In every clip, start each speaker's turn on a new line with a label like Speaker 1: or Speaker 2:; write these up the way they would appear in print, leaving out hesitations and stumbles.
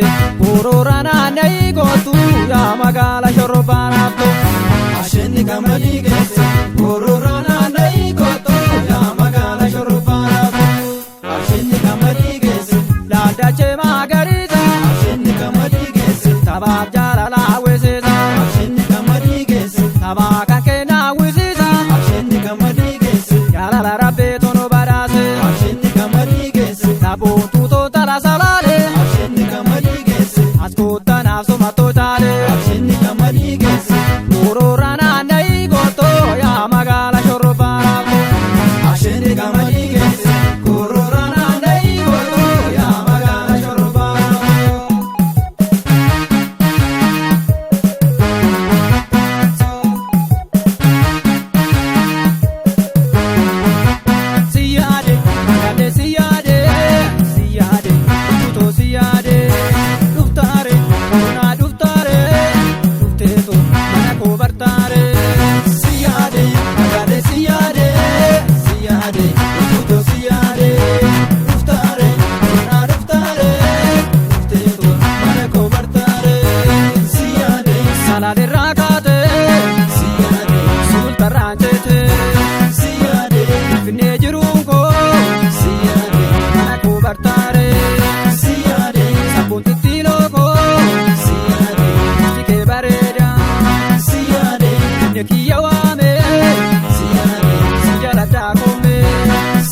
Speaker 1: geesse Borora naanna'ii gootu yaa magaala shorrobbaa naaftu.
Speaker 2: Asheenni qamadii geesse Borora naanna'ii gootu yaa magaala shorrobbaa naaftu. Asheenni qamadii geesse
Speaker 1: Daaldachee magariisa
Speaker 2: Asheenni qamadii geesse
Speaker 1: sabaaf jaalala hawwisiisa.
Speaker 2: Asheenni qamadii geesse
Speaker 1: Sabaa kan kenna hawwisiisa
Speaker 2: Asheenni qamadii geesse
Speaker 1: jaalala rabbee tono badhaase.
Speaker 2: Asheenni qamadii geesse
Speaker 1: Sabootu tootala salaale
Speaker 2: Asheenni qamadii geesse
Speaker 1: as koottanaaf somattoo taale.
Speaker 2: Asheenni qamadii geesse
Speaker 1: Borora naanna'ii gootu yaa magaala shorrobbaa naaftu.
Speaker 2: Asheenni qamadii geesse Borora naanna'ii gootu yaa magaala shorrobbaa naaftu.
Speaker 1: Siyaade magaalee siyaade kutuutoo siyaade dhuftaare bonaa dhuftaare dhufteetu mana koo bartaare.
Speaker 2: Siyaade magaalee siyaade kutuutoo siyaade dhuftaare bonaa dhuftaare dhufteetu mana koo bartaare. Siyaade
Speaker 1: Salaalerraa kaate
Speaker 2: siyaade
Speaker 1: sultarraan ceete
Speaker 2: siyaade
Speaker 1: finfinnee jiruun koo
Speaker 2: siyaade
Speaker 1: mana koo bartaare.
Speaker 2: siyaade
Speaker 1: Sabboon tittiiloo koo
Speaker 2: siyaade
Speaker 1: tikee bareeda
Speaker 2: siyaade
Speaker 1: inni kiyya waame
Speaker 2: siyaade
Speaker 1: si jaladhaa koome.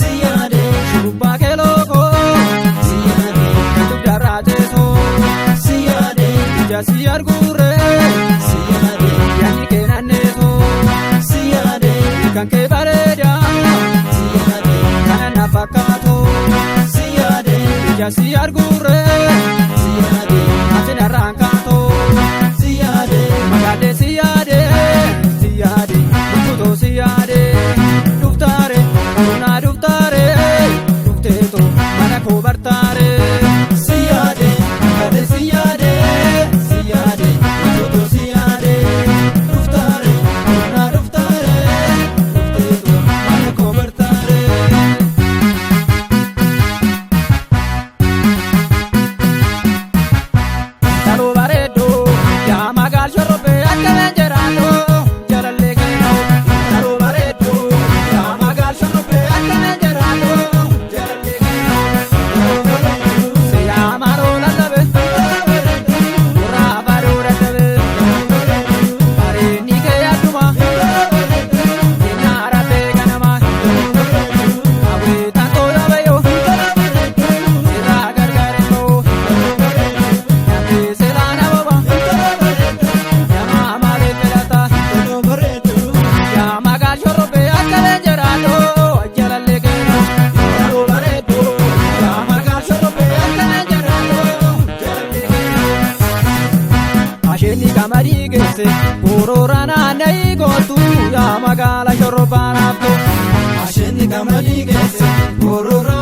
Speaker 2: siyaade
Speaker 1: Shurrubbaa keeloo koo
Speaker 2: siyaade
Speaker 1: kan dugdarraa teessoo
Speaker 2: siyaade
Speaker 1: ija si arguurre
Speaker 2: siyaade
Speaker 1: yaadni kee nanneessoo.
Speaker 2: siyaade
Speaker 1: Kan kee bareeda
Speaker 2: siyaade
Speaker 1: kana na fakkaatu
Speaker 2: siyaade
Speaker 1: ija si arguurre
Speaker 2: siyaade
Speaker 1: ati narraan kaatu.
Speaker 2: siyaade
Speaker 1: Magaalee siyaade kutuutoo siyaade dhuftaare bonaa dhuftaare dhufteetu mana koo bartaare.
Speaker 2: siyaade magaalee siyaade kutuutoo siyaade dhuftaare bonaa dhuftaare dhufteetu mana koo bartaare.
Speaker 1: Taluu bareedduu yaa magaal shorrobbee akkameen jiraatu jalallee keenuu. Taluu bareedduu yaa magaal shorrobbee akkameen jiraatu jalallee keenuu. Siyaa maroo lallabe gurraa baruu dadhabe bareedni kee adduma keenyaa rabbee ganama hawwiitaan toola bayyoo irraa gargaar hin ba'u. Seelaana baba yamaa malee filata yaa magaal shorrobbee akkameen jiraatu jalallee keenuu. Taluu bareedduu yaa magaal shorrobbee akkameen jiraatu jalallee keenuu. Asheenni qamadii geesse Borora naanna'ii gootu yaa magaala shorrobbaa naaftu.
Speaker 2: Asheenni qamadii geesse Borora